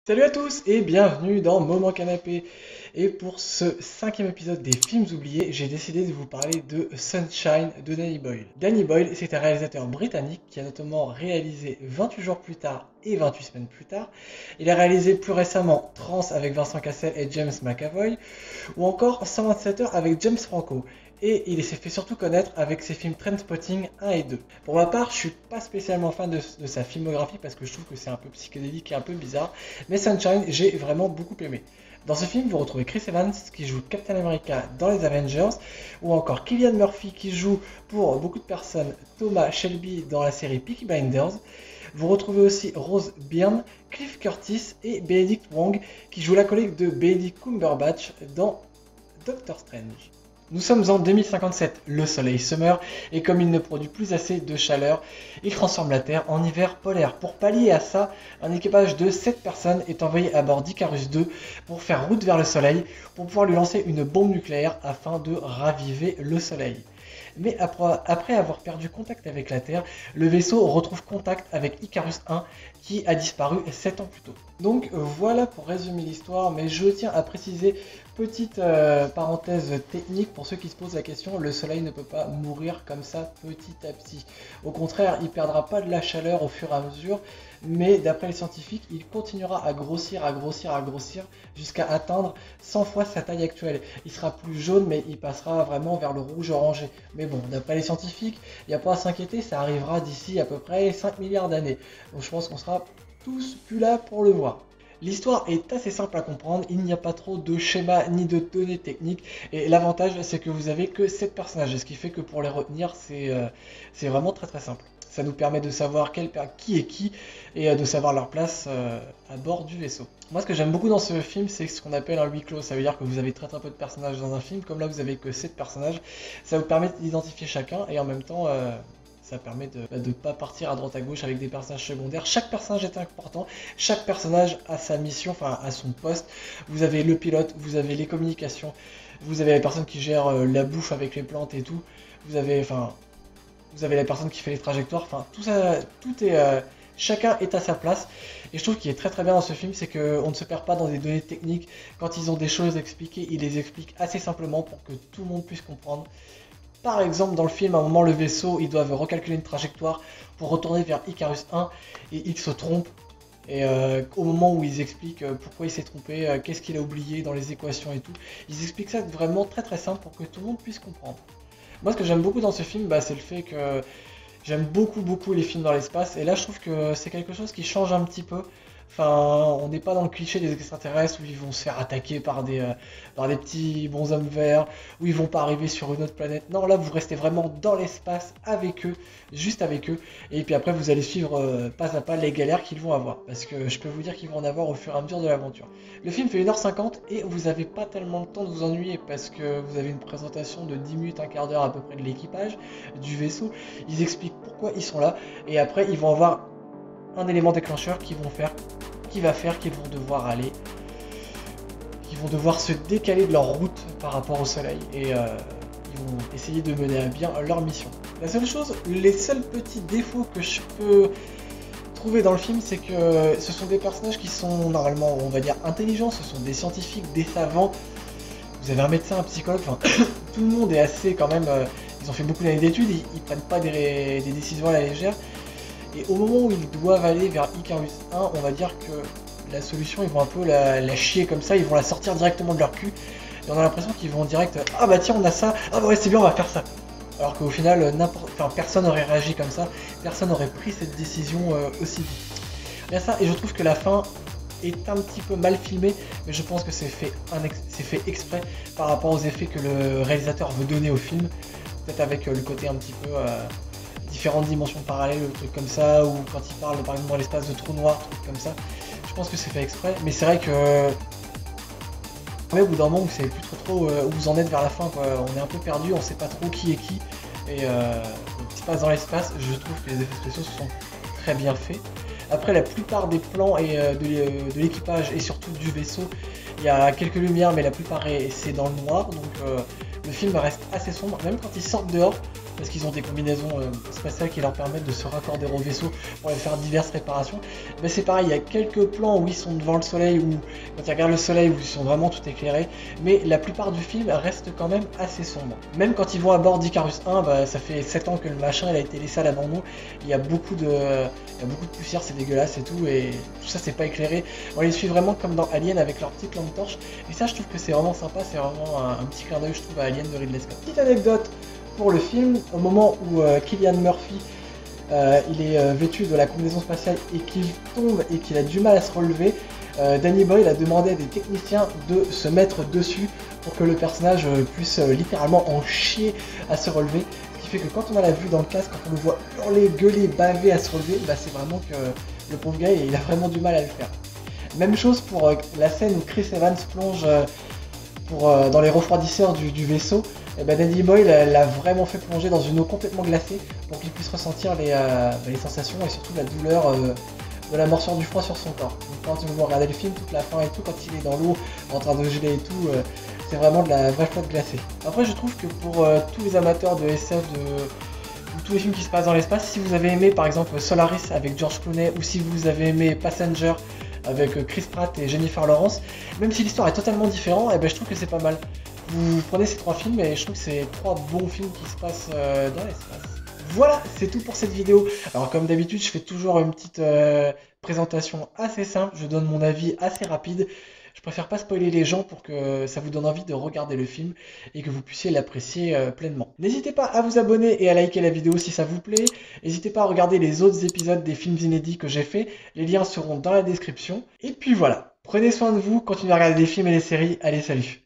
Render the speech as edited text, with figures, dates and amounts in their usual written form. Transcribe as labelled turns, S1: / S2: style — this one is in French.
S1: Salut à tous et bienvenue dans Moment Canapé. Et pour ce cinquième épisode des films oubliés, j'ai décidé de vous parler de Sunshine de Danny Boyle. Danny Boyle, c'est un réalisateur britannique qui a notamment réalisé 28 jours plus tard et 28 semaines plus tard. Il a réalisé plus récemment Trans avec Vincent Cassel et James McAvoy, ou encore 127 heures avec James Franco. Et il s'est fait surtout connaître avec ses films Trainspotting 1 et 2. Pour ma part, je suis pas spécialement fan de sa filmographie parce que je trouve que c'est un peu psychédélique et un peu bizarre. Mais Sunshine, j'ai vraiment beaucoup aimé. Dans ce film, vous retrouvez Chris Evans qui joue Captain America dans les Avengers, ou encore Cillian Murphy qui joue pour beaucoup de personnes Thomas Shelby dans la série Peaky Blinders. Vous retrouvez aussi Rose Byrne, Cliff Curtis et Benedict Wong qui joue la collègue de Benedict Cumberbatch dans Doctor Strange. Nous sommes en 2057, le soleil se meurt et comme il ne produit plus assez de chaleur, il transforme la Terre en hiver polaire. Pour pallier à ça, un équipage de 7 personnes est envoyé à bord d'Icarus II pour faire route vers le soleil pour pouvoir lui lancer une bombe nucléaire afin de raviver le soleil. Mais après avoir perdu contact avec la Terre, le vaisseau retrouve contact avec Icarus I qui a disparu 7 ans plus tôt. Donc voilà pour résumer l'histoire, mais je tiens à préciser, petite parenthèse technique pour ceux qui se posent la question, le soleil ne peut pas mourir comme ça petit à petit. Au contraire, il ne perdra pas de la chaleur au fur et à mesure, mais d'après les scientifiques, il continuera à grossir, jusqu'à atteindre 100 fois sa taille actuelle. Il sera plus jaune, mais il passera vraiment vers le rouge orangé. Mais bon, d'après les scientifiques, il n'y a pas à s'inquiéter, ça arrivera d'ici à peu près 5 milliards d'années. Donc je pense qu'on sera tous plus là pour le voir. L'histoire est assez simple à comprendre, il n'y a pas trop de schémas ni de données techniques et l'avantage c'est que vous avez que 7 personnages, ce qui fait que pour les retenir c'est vraiment très simple. Ça nous permet de savoir qui est qui et de savoir leur place à bord du vaisseau. Moi ce que j'aime beaucoup dans ce film c'est ce qu'on appelle un huis clos, ça veut dire que vous avez très peu de personnages dans un film, comme là vous avez que 7 personnages, ça vous permet d'identifier chacun et en même temps ça permet de ne pas partir à droite à gauche avec des personnages secondaires. Chaque personnage est important, chaque personnage a sa mission, enfin a son poste. Vous avez le pilote, vous avez les communications, vous avez la personne qui gère la bouffe avec les plantes et tout. Vous avez la personne qui fait les trajectoires, enfin tout ça, chacun est à sa place. Et je trouve qu'il est très bien dans ce film, c'est qu'on ne se perd pas dans des données techniques. Quand ils ont des choses à expliquer, ils les expliquent assez simplement pour que tout le monde puisse comprendre. Par exemple, dans le film, à un moment, le vaisseau, ils doivent recalculer une trajectoire pour retourner vers Icarus 1 et il se trompe. Et au moment où ils expliquent pourquoi il s'est trompé, qu'est-ce qu'il a oublié dans les équations et tout, ils expliquent ça vraiment très simple pour que tout le monde puisse comprendre. Moi, ce que j'aime beaucoup dans ce film, c'est le fait que j'aime beaucoup les films dans l'espace. Et là, je trouve que c'est quelque chose qui change un petit peu. Enfin, on n'est pas dans le cliché des extraterrestres où ils vont se faire attaquer par des petits bonshommes verts, où ils vont pas arriver sur une autre planète. Non, là, vous restez vraiment dans l'espace avec eux, juste avec eux. Et puis après, vous allez suivre pas à pas les galères qu'ils vont avoir. Parce que je peux vous dire qu'ils vont en avoir au fur et à mesure de l'aventure. Le film fait 1h50 et vous n'avez pas tellement le temps de vous ennuyer parce que vous avez une présentation de 10 minutes, un quart d'heure à peu près de l'équipage, du vaisseau. Ils expliquent pourquoi ils sont là. Et après, ils vont avoir un élément déclencheur qui va faire qu'ils vont devoir se décaler de leur route par rapport au soleil et ils vont essayer de mener à bien leur mission. La seule chose, les seuls petits défauts que je peux trouver dans le film, c'est que ce sont des personnages qui sont normalement, on va dire, intelligents, ce sont des scientifiques, des savants. Vous avez un médecin, un psychologue, enfin tout le monde est assez quand même, ils ont fait beaucoup d'années d'études, ils prennent pas des décisions à la légère. Et au moment où ils doivent aller vers Icarus 1, on va dire que la solution, ils vont un peu la chier comme ça, ils vont la sortir directement de leur cul. Et on a l'impression qu'ils vont direct, ah bah tiens on a ça, ah bah ouais c'est bien on va faire ça. Alors qu'au final, personne n'aurait réagi comme ça, personne n'aurait pris cette décision aussi vite. Bien ça, et je trouve que la fin est un petit peu mal filmée, mais je pense que c'est fait exprès par rapport aux effets que le réalisateur veut donner au film. Peut-être avec le côté un petit peu... différentes dimensions parallèles, ou trucs comme ça, ou quand il parle par exemple dans l'espace de trou noir, trucs comme ça. Je pense que c'est fait exprès, mais c'est vrai que au bout d'un moment vous savez plus trop où vous en êtes vers la fin, quoi. On est un peu perdu, on sait pas trop qui est qui, et ce qui se passe dans l'espace, je trouve que les effets spéciaux se sont très bien faits. Après la plupart des plans et de l'équipage et surtout du vaisseau, il y a quelques lumières mais la plupart c'est dans le noir, donc le film reste assez sombre, même quand ils sortent dehors. parce qu'ils ont des combinaisons spatiales qui leur permettent de se raccorder au vaisseau pour aller faire diverses réparations. Mais c'est pareil, il y a quelques plans où ils sont devant le soleil, ou quand ils regardent le soleil, où ils sont vraiment tout éclairés, mais la plupart du film reste quand même assez sombre. Même quand ils vont à bord d'Icarus 1, bah, ça fait 7 ans que le machin il a été laissé à l'abandon, il y a beaucoup de poussière, c'est dégueulasse et tout, et tout ça c'est pas éclairé. On les suit vraiment comme dans Alien avec leur petite lampe torche, et ça je trouve que c'est vraiment sympa, c'est vraiment un petit clin d'œil je trouve à Alien de Ridley Scott. Petite anecdote pour le film, au moment où Cillian Murphy il est vêtu de la combinaison spatiale et qu'il tombe et qu'il a du mal à se relever, Danny Boyle a demandé à des techniciens de se mettre dessus pour que le personnage puisse littéralement en chier à se relever. Ce qui fait que quand on a la vue dans le casque, quand on le voit hurler, gueuler, baver à se relever, bah c'est vraiment que le pauvre gars il a vraiment du mal à le faire. Même chose pour la scène où Chris Evans plonge dans les refroidisseurs du vaisseau. Et ben Danny Boyle l'a vraiment fait plonger dans une eau complètement glacée pour qu'il puisse ressentir les sensations et surtout la douleur de la morsure du froid sur son corps. Donc quand vous regardez le film, toute la fin et tout, quand il est dans l'eau en train de geler et tout, c'est vraiment de la vraie flotte glacée. Après je trouve que pour tous les amateurs de SF, de tous les films qui se passent dans l'espace, si vous avez aimé par exemple Solaris avec George Clooney, ou si vous avez aimé Passenger avec Chris Pratt et Jennifer Lawrence, même si l'histoire est totalement différente, et ben je trouve que c'est pas mal. Vous prenez ces 3 films et je trouve que c'est 3 bons films qui se passent dans l'espace. Voilà, c'est tout pour cette vidéo. Alors comme d'habitude, je fais toujours une petite présentation assez simple, je donne mon avis assez rapide. Je préfère pas spoiler les gens pour que ça vous donne envie de regarder le film et que vous puissiez l'apprécier pleinement. N'hésitez pas à vous abonner et à liker la vidéo si ça vous plaît. N'hésitez pas à regarder les autres épisodes des films inédits que j'ai fait. Les liens seront dans la description. Et puis voilà, prenez soin de vous, continuez à regarder des films et des séries. Allez, salut!